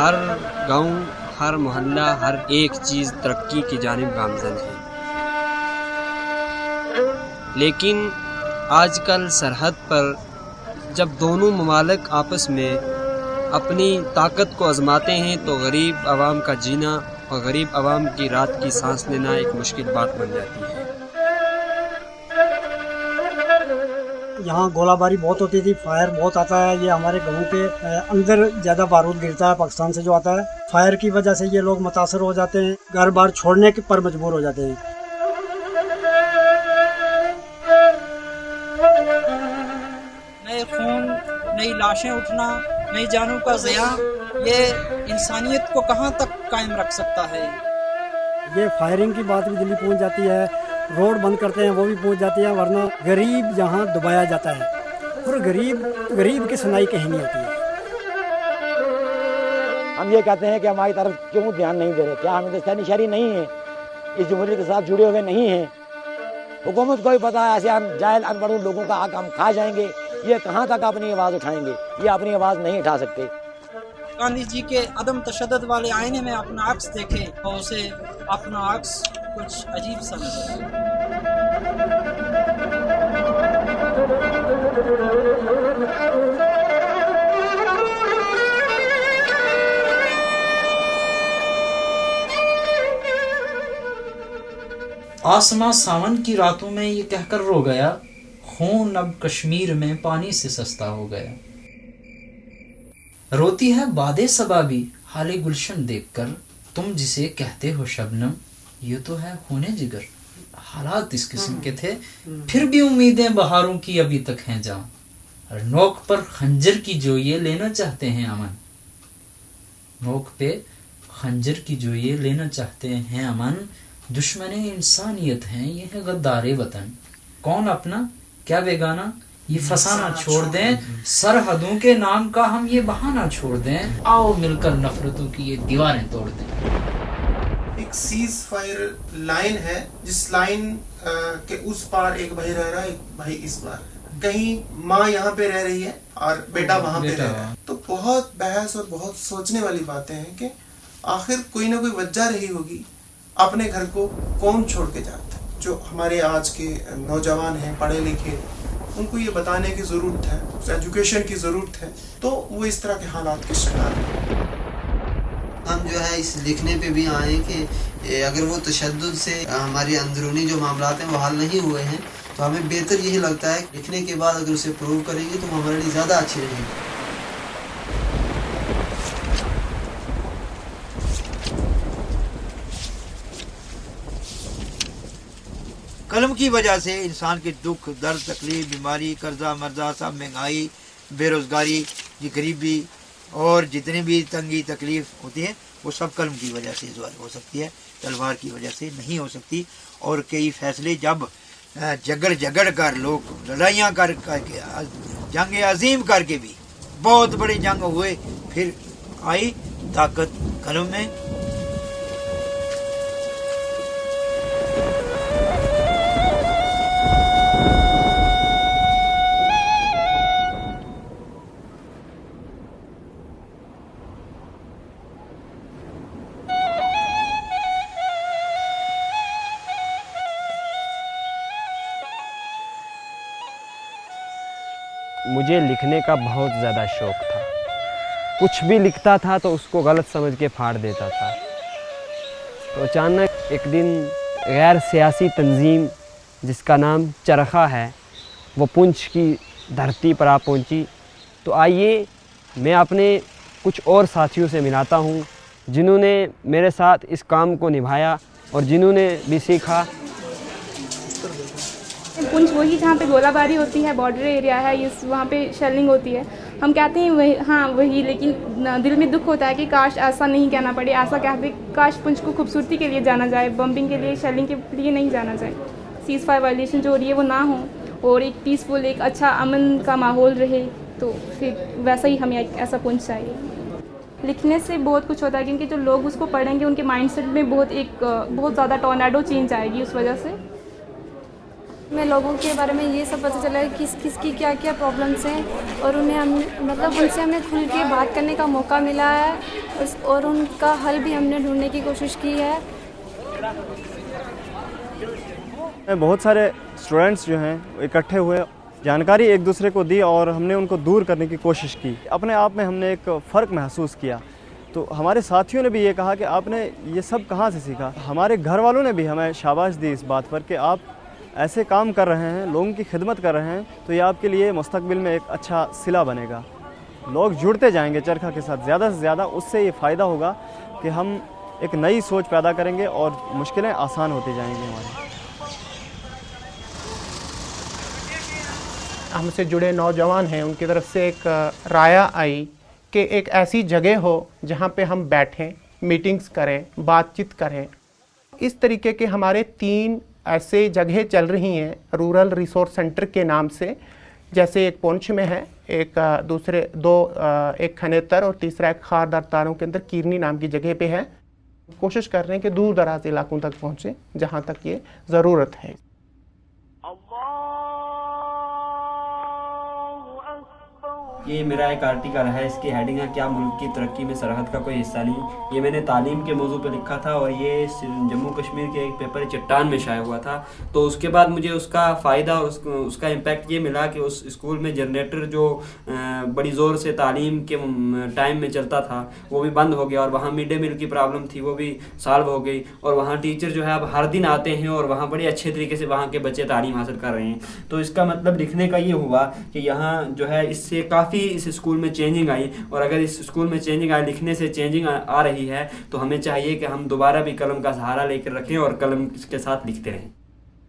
हर गांव, हर मोहल्ला, हर एक चीज़ तरक्की की जानिब गामज़न है। लेकिन आजकल सरहद पर जब दोनों ममालिक आपस में अपनी ताकत को आजमाते हैं तो गरीब आवाम का जीना और गरीब आवाम की रात की सांस लेना एक मुश्किल बात बन जाती है। यहाँ गोलाबारी बहुत होती थी, फायर बहुत आता है। ये हमारे गाँव के अंदर ज़्यादा बारूद गिरता है पाकिस्तान से जो आता है। फायर की वजह से ये लोग मुतासर हो जाते हैं, घर बार छोड़ने पर मजबूर हो जाते हैं। नए खून, नई लाशें उठना, नई जानों का ज़िया, ये इंसानियत को कहाँ तक कायम रख सकता है। ये फायरिंग की बात भी दिल्ली पहुँच जाती है, रोड बंद करते हैं वो भी पहुँच जाती है, वरना गरीब यहाँ दबाया जाता है और गरीब की सुनाई कहीं नहीं होती है। हम ये कहते हैं कि हमारी तरफ क्यों ध्यान नहीं दे रहे, क्या हम हिंदुस्तानी शहरी नहीं हैं, इस जमहूरियत के साथ जुड़े हुए नहीं हैं। हुकूमत को भी पता है ऐसे हम जाहिल अनपढ़ लोगों का हक हम खा जाएंगे, ये कहाँ तक अपनी आवाज़ उठाएंगे, ये अपनी आवाज़ नहीं उठा सकते। गांधी जी के अदम तशद्दुद वाले आईने में अपना अक्स देखें और उसे अपना अक्स कुछ अजीब सा नजर आए। आसमां सावन की रातों में ये कहकर रो गया, खून अब कश्मीर में पानी से सस्ता हो गया। रोती है बादे सबा भी हाले गुलशन देखकर, तुम जिसे कहते हो शबनम ये तो है खूने जिगर। हालात इस किस्म के थे, फिर भी उम्मीदें बहारों की अभी तक हैं जहां। नोक पर खंजर की जो ये लेना चाहते हैं अमन, नोक पे खंजर की जो ये लेना चाहते हैं अमन, दुश्मने इंसानियत हैं ये है गद्दारे वतन। कौन अपना क्या बेगाना, ये फसाना छोड़ दें, सरहदों के नाम का हम ये बहाना छोड़ दें, आओ मिलकर नफरतों की ये दीवारें तोड़ दें। एक सीज फायर लाइन है, जिस लाइन के उस पार एक भाई रह रहा है, एक भाई इस पार। कहीं माँ यहाँ पे रह रही है और बेटा वहां पे रह रहा है। तो बहुत बहस और बहुत सोचने वाली बातें हैं कि आखिर कोई ना कोई वजह रही होगी, अपने घर को कौन छोड़ के जाता है। जो हमारे आज के नौजवान हैं, पढ़े लिखे, उनको ये बताने की ज़रूरत है, एजुकेशन की ज़रूरत है, तो वो इस तरह के हालात के शिकार हैं। हम जो है इस लिखने पे भी आए कि अगर वो तशद्दुद से हमारे अंदरूनी जो मामलात हैं वो हल नहीं हुए हैं, तो हमें बेहतर यही लगता है लिखने के बाद अगर उसे प्रूव करेंगे तो वो हमारे लिए ज़्यादा अच्छी रहेगी। कलम की वजह से इंसान के दुख, दर्द, तकलीफ, बीमारी, कर्जा मर्जा, सब महंगाई, बेरोज़गारी, ये गरीबी और जितने भी तंगी तकलीफ होती है वो सब कलम की वजह से हो सकती है, तलवार की वजह से नहीं हो सकती। और कई फैसले जब झगड़ कर लोग लड़ाइयाँ करके जंग अजीम करके भी बहुत बड़े जंग हुए, फिर आई ताकत कलम में। मुझे लिखने का बहुत ज़्यादा शौक़ था। कुछ भी लिखता था तो उसको गलत समझ के फाड़ देता था। तो अचानक एक दिन गैर सियासी तंजीम जिसका नाम चरखा है वो पुंछ की धरती पर आ पहुंची। तो आइए मैं अपने कुछ और साथियों से मिलाता हूं जिन्होंने मेरे साथ इस काम को निभाया और जिन्होंने भी सीखा। पुंछ वही जहाँ पे गोलाबारी होती है, बॉर्डर एरिया है, इस वहाँ पे शेलिंग होती है। हम कहते हैं वही, हाँ वही, लेकिन दिल में दुख होता है कि काश ऐसा नहीं कहना पड़े। ऐसा कहते काश पुंछ को खूबसूरती के लिए जाना जाए, बम्बिंग के लिए, शेलिंग के लिए नहीं जाना जाए। सीज़ फायर वायलेशन जो हो रही है वो ना हो और एक पीसफुल, एक अच्छा अमन का माहौल रहे, तो फिर वैसा ही हमें ऐसा पुंछ चाहिए। लिखने से बहुत कुछ होता है क्योंकि जो लोग उसको पढ़ेंगे उनके माइंडसेट में बहुत ज़्यादा टॉर्नेडो चेंज आएगी उस वजह से। में लोगों के बारे में ये सब पता चला है किस किस की क्या क्या प्रॉब्लम्स हैं और उन्हें हम मतलब उनसे हमें खुल के बात करने का मौका मिला है और उनका हल भी हमने ढूंढने की कोशिश की है। बहुत सारे स्टूडेंट्स जो हैं इकट्ठे हुए, जानकारी एक दूसरे को दी और हमने उनको दूर करने की कोशिश की। अपने आप में हमने एक फ़र्क महसूस किया। तो हमारे साथियों ने भी ये कहा कि आपने ये सब कहाँ से सीखा। हमारे घर वालों ने भी हमें शाबाश दी इस बात पर कि आप ऐसे काम कर रहे हैं, लोगों की खिदमत कर रहे हैं, तो ये आपके लिए मुस्तकबिल में एक अच्छा सिला बनेगा। लोग जुड़ते जाएंगे चरखा के साथ ज़्यादा से ज़्यादा, उससे ये फ़ायदा होगा कि हम एक नई सोच पैदा करेंगे और मुश्किलें आसान होती जाएंगी हमारी। हमसे जुड़े नौजवान हैं, उनकी तरफ से एक राया आई कि एक ऐसी जगह हो जहाँ पे हम बैठें, मीटिंग्स करें, बातचीत करें। इस तरीके के हमारे 3 ऐसे जगह चल रही हैं रूरल रिसोर्स सेंटर के नाम से, जैसे एक पुंछ में है, एक एक खनेतर और तीसरा एक खारदार तारों के अंदर कीरनी नाम की जगह पे है। कोशिश कर रहे हैं कि दूर दराज इलाकों तक पहुँचे जहाँ तक ये ज़रूरत है। ये मेरा एक आर्टिकल है, इसकी हेडिंग है क्या मुल्क की तरक्की में सरहद का कोई हिस्सा नहीं। ये मैंने तालीम के मौजू पे लिखा था और ये जम्मू कश्मीर के एक पेपर चट्टान में शाया हुआ था। तो उसके बाद मुझे उसका फ़ायदा उसका इम्पैक्ट ये मिला कि उस स्कूल में जनरेटर जो बड़ी ज़ोर से तालीम के टाइम में चलता था वो भी बंद हो गया और वहाँ मिड डे मील की प्रॉब्लम थी वो भी सॉल्व हो गई और वहाँ टीचर जो है अब हर दिन आते हैं और वहाँ बड़े अच्छे तरीके से वहाँ के बच्चे तालीम हासिल कर रहे हैं। तो इसका मतलब लिखने का ये हुआ कि यहाँ जो है इससे काफ़ी इस स्कूल में चेंजिंग आई और अगर इस स्कूल में चेंजिंग आई, लिखने से चेंजिंग आ रही है तो हमें चाहिए कि हम दोबारा भी कलम का सहारा लेकर रखें और कलम के साथ लिखते रहें।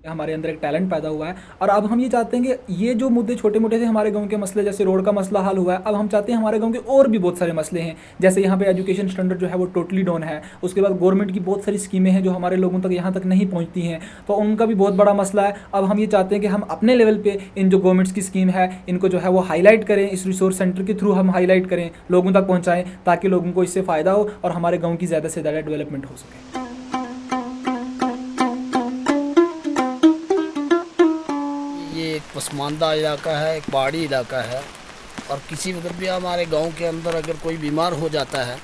हमारे अंदर एक टैलेंट पैदा हुआ है और अब हम ये चाहते हैं कि ये जो मुद्दे छोटे मोटे थे हमारे गांव के मसले, जैसे रोड का मसला हल हुआ है, अब हम चाहते हैं हमारे गांव के और भी बहुत सारे मसले हैं। जैसे यहाँ पे एजुकेशन स्टैंडर्ड जो है वो टोटली डाउन है। उसके बाद गवर्नमेंट की बहुत सारी स्कीमें हैं जो हमारे लोगों तक यहाँ तक नहीं पहुँचती हैं, तो उनका भी बहुत बड़ा मसला है। अब हम ये चाहते हैं कि हम अपने लेवल पर इन जो गवर्नमेंट्स की स्कीम है इनको जो है वो हाईलाइट करें, इस रिसोर्स सेंटर के थ्रू हम हाईलाइट करें, लोगों तक पहुँचाएँ ताकि लोगों को इससे फ़ायदा हो और हमारे गाँव की ज़्यादा से ज़्यादा डेवलपमेंट हो सके। एक पसमानदा इलाका है, एक पहाड़ी इलाका है और किसी वक्त भी हमारे गांव के अंदर अगर कोई बीमार हो जाता है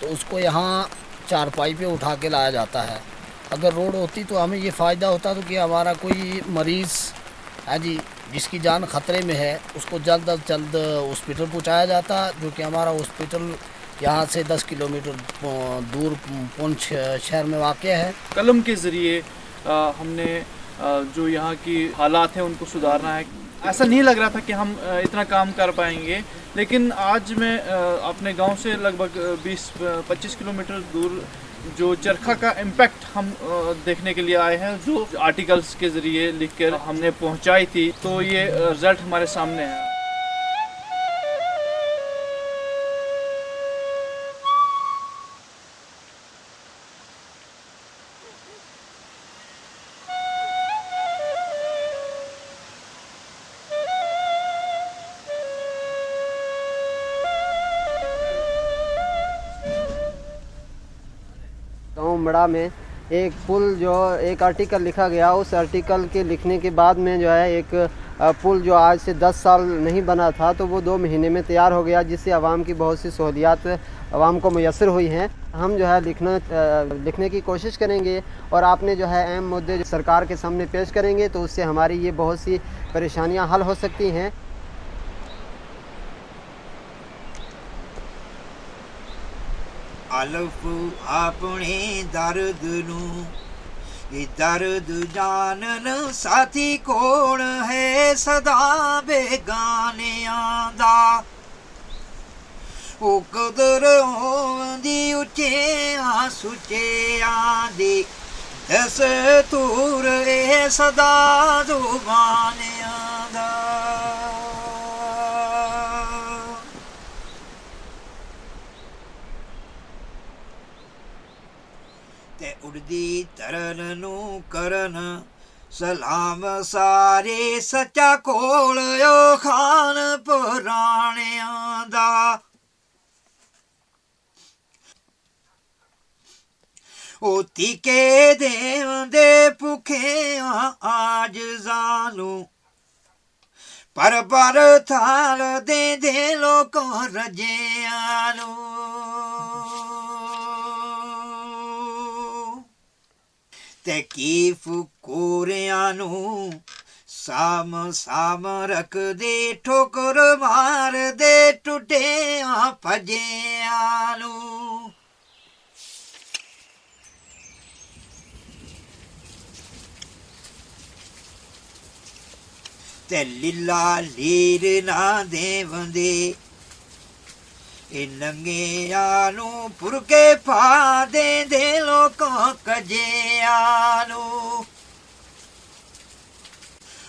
तो उसको यहाँ चारपाई पे उठा के लाया जाता है। अगर रोड होती तो हमें ये फ़ायदा होता तो कि हमारा कोई मरीज़ है जी जिसकी जान ख़तरे में है उसको जल्द अज जल्द हॉस्पिटल पहुँचाया जाता, जो कि हमारा हॉस्पिटल यहाँ से 10 किलोमीटर दूर पुंछ शहर में वाक़ है। कलम के ज़रिए हमने जो यहाँ की हालात हैं उनको सुधारना है। ऐसा नहीं लग रहा था कि हम इतना काम कर पाएंगे, लेकिन आज मैं अपने गांव से लगभग 20-25 किलोमीटर दूर जो चरखा का इम्पैक्ट हम देखने के लिए आए हैं, जो आर्टिकल्स के ज़रिए लिखकर हमने पहुंचाई थी, तो ये रिज़ल्ट हमारे सामने है। गाँव मड़ा में एक पुल जो एक आर्टिकल लिखा गया, उस आर्टिकल के लिखने के बाद में जो है एक पुल जो आज से 10 साल नहीं बना था तो वो 2 महीने में तैयार हो गया, जिससे आवाम की बहुत सी सहूलियात आवाम को मुयस्सर हुई हैं। हम जो है लिखने की कोशिश करेंगे और आपने जो है अहम मुद्दे जो सरकार के सामने पेश करेंगे तो उससे हमारी ये बहुत सी परेशानियां हल हो सकती हैं। अल्फ अपने दर्द नू ये दर्द जानन साथी कौन है सदा बेगानियां दा ओ कदर होंदी उच्चियां सुच्चियां दी दस तूर ए सदा जुबानियां दा। ते उड़दी तरन नू करन सलाम सारे सच्चा कोल ओ खान पुराणियां दा। ਉਹ ਤੀਕੇ ਦੇਵਦੇ ਭੁੱਖਿਆਂ ਆਜਜ਼ਾਂ ਨੂੰ ਪਰ ਪਰ ਥਾਲ ਦੇ ਲੋਕਾਂ ਰਜਿਆਂ ਨੂੰ ਤੇ ਕੀ ਫਕੂਰਿਆਂ ਨੂੰ ਸਾਮ ਸਾਮ ਰੱਖਦੇ ਠੋਕਰ ਮਾਰਦੇ ਟੁੱਟਿਆਂ ਭਜਿਆਂ ਨੂੰ ਤੇ ਲੀਲਾ ਲੀਰ ਨਾ ਦੇਵੰਦੇ ਇਹ ਨੰਗਿਆਂ ਨੂੰ ਪੁਰਕੇ ਪਾ ਦੇ ਲੋਕਾਂ ਕਜਿਆਂ ਨੂੰ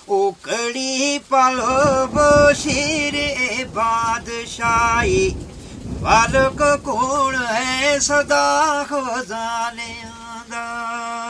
ਉਹ ਕੜੀ ਪਲੋ ਬਸ਼ੀਰੇ ਬਾਦਸ਼ਾਹੀ ਮਾਲਕ ਕੌਣ ਹੈ ਸਦਾ ਖਜ਼ਾਨਿਆਂ ਦਾ